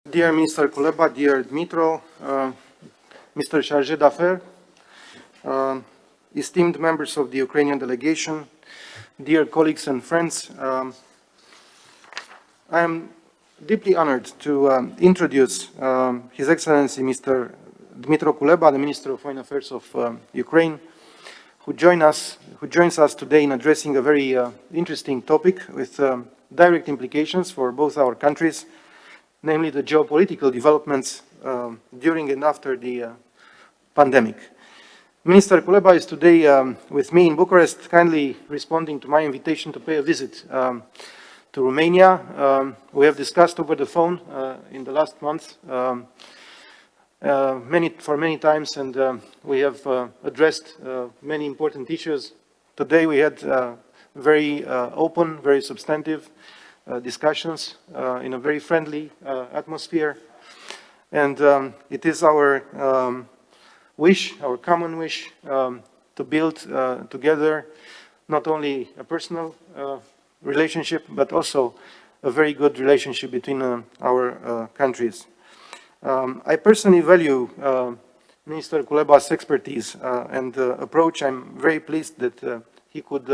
Dear Minister Kuleba, dear Dmytro, Mr. Chargé d'Affaires, esteemed members of the Ukrainian delegation, dear colleagues and friends, I am deeply honored to introduce His Excellency Mr. Dmytro Kuleba, the Minister of Foreign Affairs of Ukraine, who joins us today in addressing a very interesting topic with direct implications for both our countries, namely the geopolitical developments during and after the pandemic. Minister Kuleba is today with me in Bucharest, kindly responding to my invitation to pay a visit to Romania. We have discussed over the phone in the last month many times, and we have addressed many important issues. Today we had very open, very substantive discussions in a very friendly atmosphere, and it is our common wish, to build together not only a personal relationship, but also a very good relationship between our countries. I personally value Minister Kuleba's expertise and approach. I'm very pleased that he could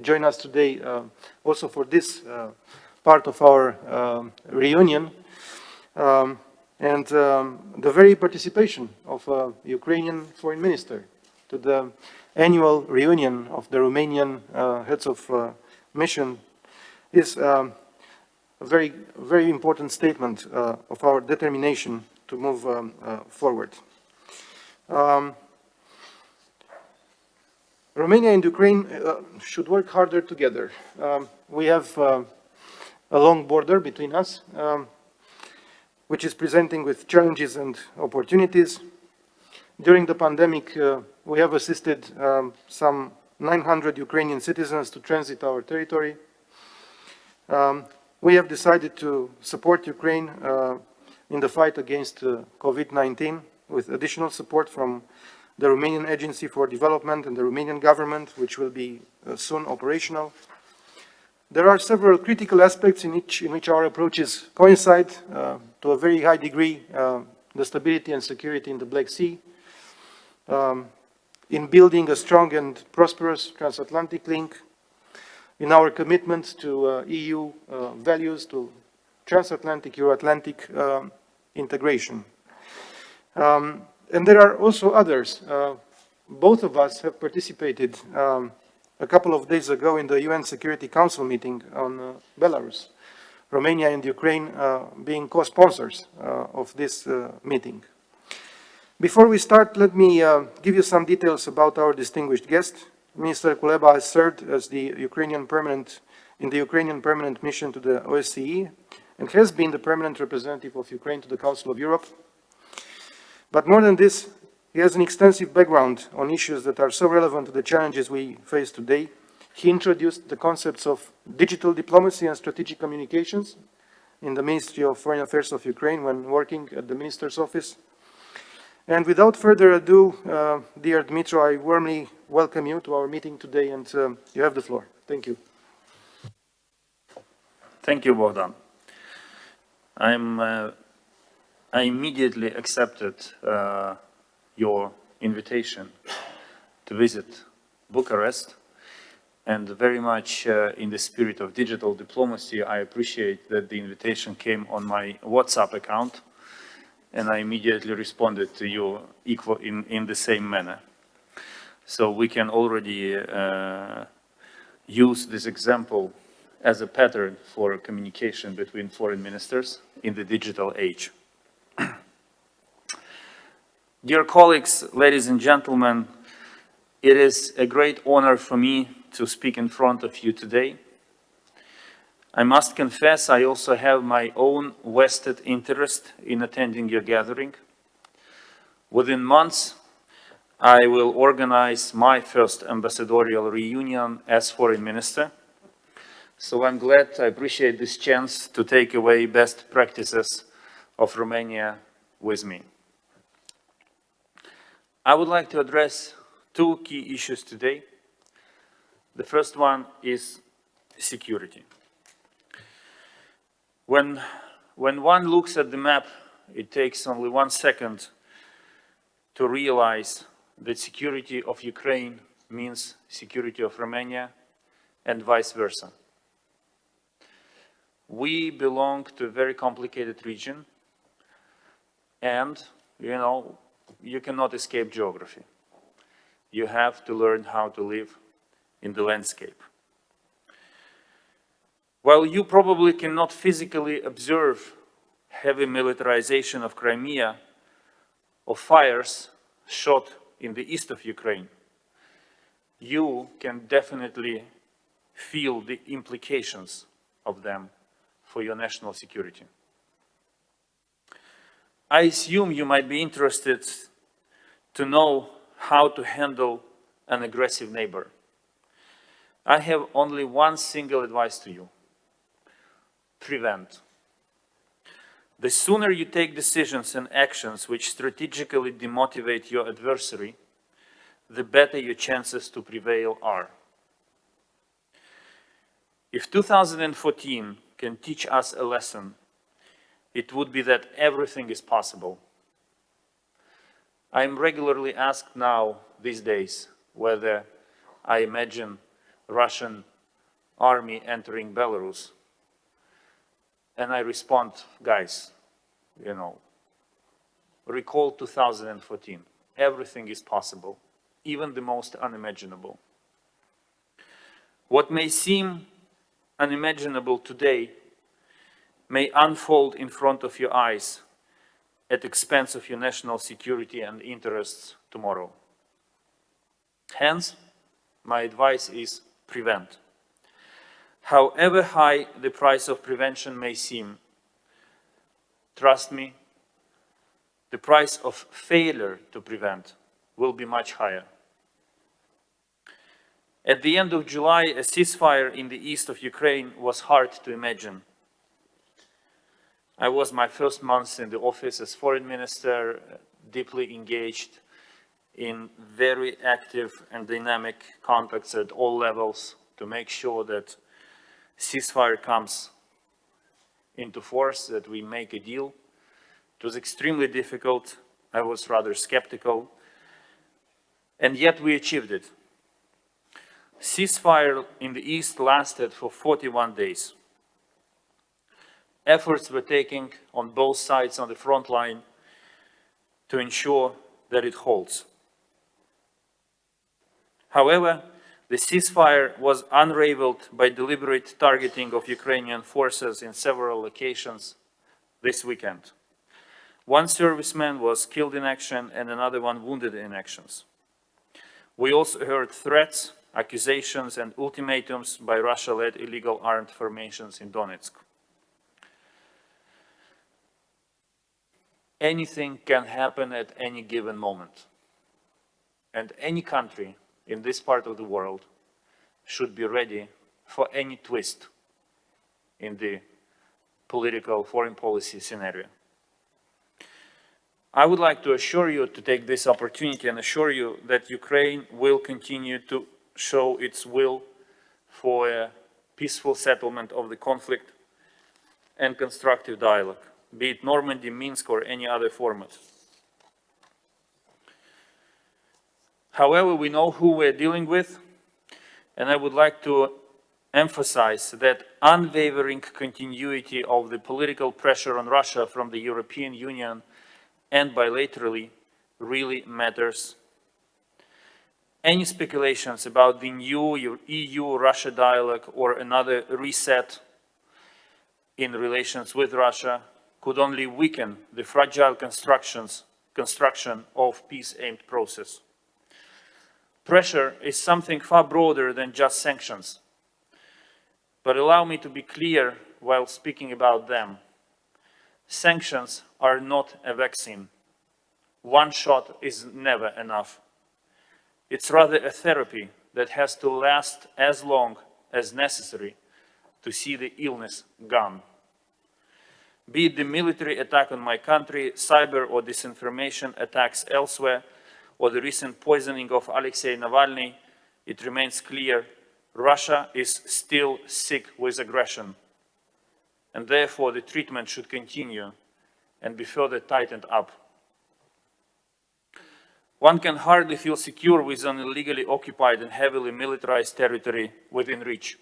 join us today also for this part of our reunion, and the very participation of Ukrainian foreign minister to the annual reunion of the Romanian heads of mission is a very important statement of our determination to move forward. Romania and Ukraine should work harder together. We have a long border between us, which is presenting with challenges and opportunities. During the pandemic, we have assisted some 900 Ukrainian citizens to transit our territory. We have decided to support Ukraine in the fight against COVID-19 with additional support from the Romanian Agency for Development and the Romanian government, which will be soon operational. There are several critical aspects in which our approaches coincide to a very high degree: the stability and security in the Black Sea, in building a strong and prosperous transatlantic link, in our commitment to EU values, to transatlantic, Euro-Atlantic integration. And there are also others. Both of us have participated a couple of days ago in the UN Security Council meeting on Belarus, Romania and Ukraine being co-sponsors of this meeting. Before we start, let me give you some details about our distinguished guest. Minister Kuleba has served as in the Ukrainian permanent mission to the OSCE and has been the permanent representative of Ukraine to the Council of Europe. But more than this, he has an extensive background on issues that are so relevant to the challenges we face today. He introduced the concepts of digital diplomacy and strategic communications in the Ministry of Foreign Affairs of Ukraine when working at the Minister's office. And without further ado, dear Dmytro, I warmly welcome you to our meeting today, and you have the floor. Thank you. Thank you, Bogdan. I immediately accepted your invitation to visit Bucharest, and very much in the spirit of digital diplomacy, I appreciate that the invitation came on my WhatsApp account, and I immediately responded to you in the same manner. So we can already use this example as a pattern for communication between foreign ministers in the digital age. Dear colleagues, ladies and gentlemen, it is a great honor for me to speak in front of you today. I must confess I also have my own vested interest in attending your gathering. Within months, I will organize my first ambassadorial reunion as foreign minister. So I'm glad, I appreciate this chance to take away best practices of Romania with me. I would like to address two key issues today. The first one is security. When When one looks at the map, it takes only 1 second to realize that security of Ukraine means security of Romania and vice versa. We belong to a very complicated region, and, you cannot escape geography. You have to learn how to live in the landscape. While you probably cannot physically observe heavy militarization of Crimea or fires shot in the east of Ukraine, you can definitely feel the implications of them for your national security. I assume you might be interested to know how to handle an aggressive neighbor. I have only one single advice to you: prevent. The sooner you take decisions and actions which strategically demotivate your adversary, the better your chances to prevail are. If 2014 can teach us a lesson, it would be that everything is possible. I am regularly asked now, these days, whether I imagine Russian army entering Belarus. And I respond, guys, recall 2014. Everything is possible, even the most unimaginable. What may seem unimaginable today may unfold in front of your eyes at the expense of your national security and interests tomorrow. Hence, my advice is prevent. However high the price of prevention may seem, trust me, the price of failure to prevent will be much higher. At the end of July, a ceasefire in the east of Ukraine was hard to imagine. I was my first month in the office as foreign minister, deeply engaged in very active and dynamic contacts at all levels to make sure that ceasefire comes into force, that we make a deal. It was extremely difficult. I was rather skeptical. And yet we achieved it. Ceasefire in the east lasted for 41 days. Efforts were taken on both sides on the front line to ensure that it holds. However, the ceasefire was unraveled by deliberate targeting of Ukrainian forces in several locations this weekend. One serviceman was killed in action and another one wounded in actions. We also heard threats, accusations, and ultimatums by Russia-led illegal armed formations in Donetsk. Anything can happen at any given moment. And any country in this part of the world should be ready for any twist in the political foreign policy scenario. I would like to assure you, to take this opportunity and assure you that Ukraine will continue to show its will for a peaceful settlement of the conflict and constructive dialogue, be it Normandy, Minsk, or any other format. However, we know who we're dealing with, and I would like to emphasize that unwavering continuity of the political pressure on Russia from the European Union and bilaterally really matters. Any speculations about the new EU-Russia dialogue or another reset in relations with Russia could only weaken the fragile construction of peace-aimed process. Pressure is something far broader than just sanctions. But allow me to be clear while speaking about them. Sanctions are not a vaccine. One shot is never enough. It's rather a therapy that has to last as long as necessary to see the illness gone. Be it the military attack on my country, cyber or disinformation attacks elsewhere, or the recent poisoning of Alexei Navalny, it remains clear Russia is still sick with aggression. and therefore the treatment should continue and be further tightened up. One can hardly feel secure with an illegally occupied and heavily militarized territory within reach.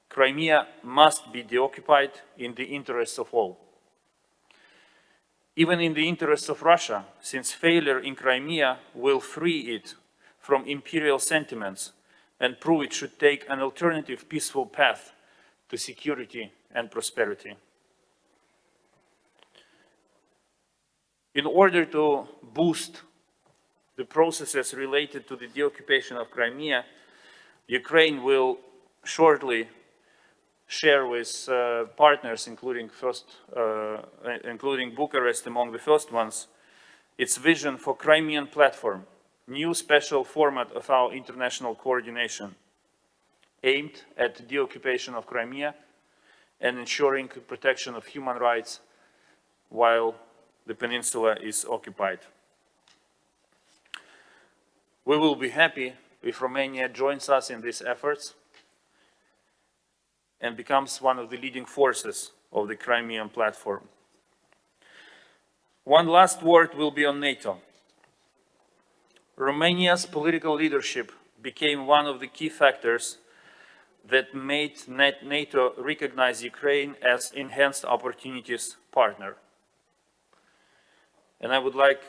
Crimea must be deoccupied in the interests of all. Even in the interests of Russia, since failure in Crimea will free it from imperial sentiments and prove it should take an alternative peaceful path to security and prosperity. In order to boost the processes related to the deoccupation of Crimea, Ukraine will shortly share with partners, including Bucharest among the first ones, its vision for Crimean platform, new special format of our international coordination, aimed at the deoccupation of Crimea and ensuring protection of human rights while the peninsula is occupied. We will be happy if Romania joins us in these efforts and becomes one of the leading forces of the Crimean platform. One last word will be on NATO. Romania's political leadership became one of the key factors that made NATO recognize Ukraine as enhanced opportunities partner. And I would like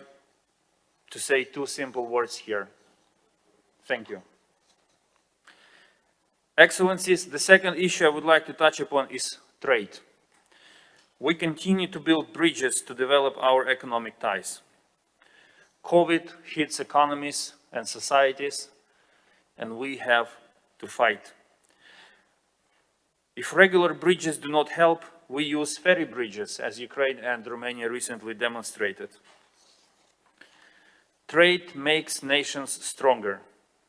to say two simple words here. Thank you. Excellencies, the second issue I would like to touch upon is trade. We continue to build bridges to develop our economic ties. COVID hits economies and societies, and we have to fight. If regular bridges do not help, we use ferry bridges, as Ukraine and Romania recently demonstrated. Trade makes nations stronger.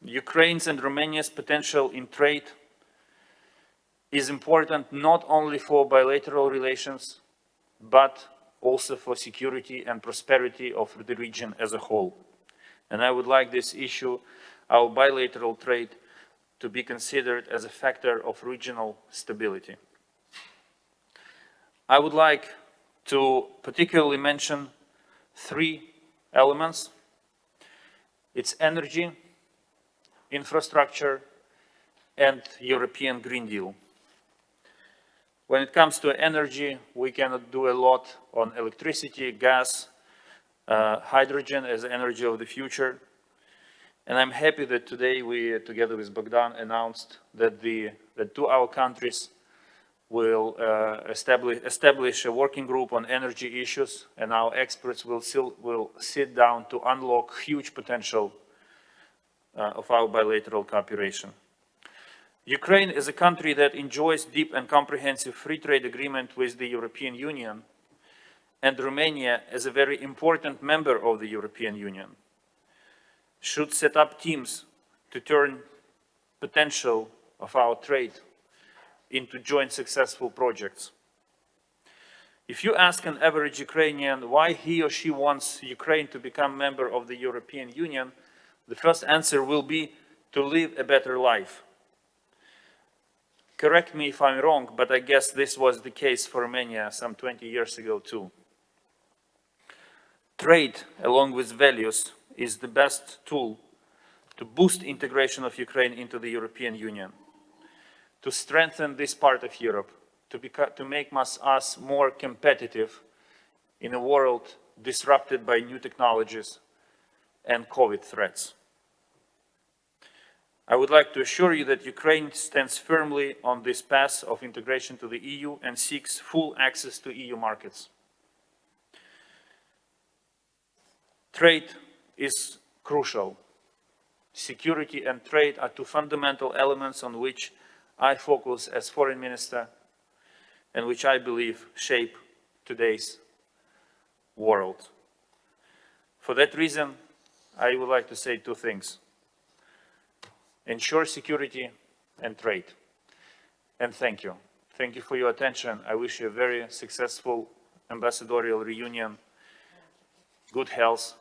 Ukraine's and Romania's potential in trade is important not only for bilateral relations, but also for security and prosperity of the region as a whole. And I would like this issue, our bilateral trade, to be considered as a factor of regional stability. I would like to particularly mention three elements. It's energy, infrastructure, and European Green Deal. When it comes to energy, we cannot do a lot on electricity, gas, hydrogen as energy of the future. And I'm happy that today we, together with Bogdan, announced that two our countries will establish a working group on energy issues, and our experts will sit down to unlock huge potential of our bilateral cooperation. Ukraine is a country that enjoys deep and comprehensive free trade agreement with the European Union, and Romania, as a very important member of the European Union, should set up teams to turn potential of our trade into joint successful projects. If you ask an average Ukrainian why he or she wants Ukraine to become a member of the European Union, the first answer will be to live a better life. Correct me if I'm wrong, but I guess this was the case for Romania some 20 years ago too. Trade, along with values, is the best tool to boost integration of Ukraine into the European Union, to strengthen this part of Europe, to make us more competitive in a world disrupted by new technologies and COVID threats. I would like to assure you that Ukraine stands firmly on this path of integration to the EU and seeks full access to EU markets. Trade is crucial. Security and trade are two fundamental elements on which I focus as foreign minister and which I believe shape today's world. For that reason, I would like to say two things. Ensure security and trade. And thank you. Thank you for your attention. I wish you a very successful ambassadorial reunion, good health,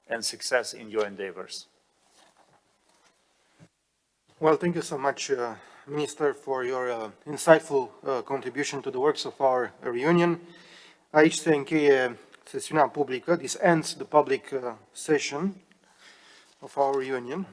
and success in your endeavors. Well, thank you so much, Minister, for your insightful contribution to the works of our reunion. Aici se încheie sesiunea publică. This ends the public session of our reunion.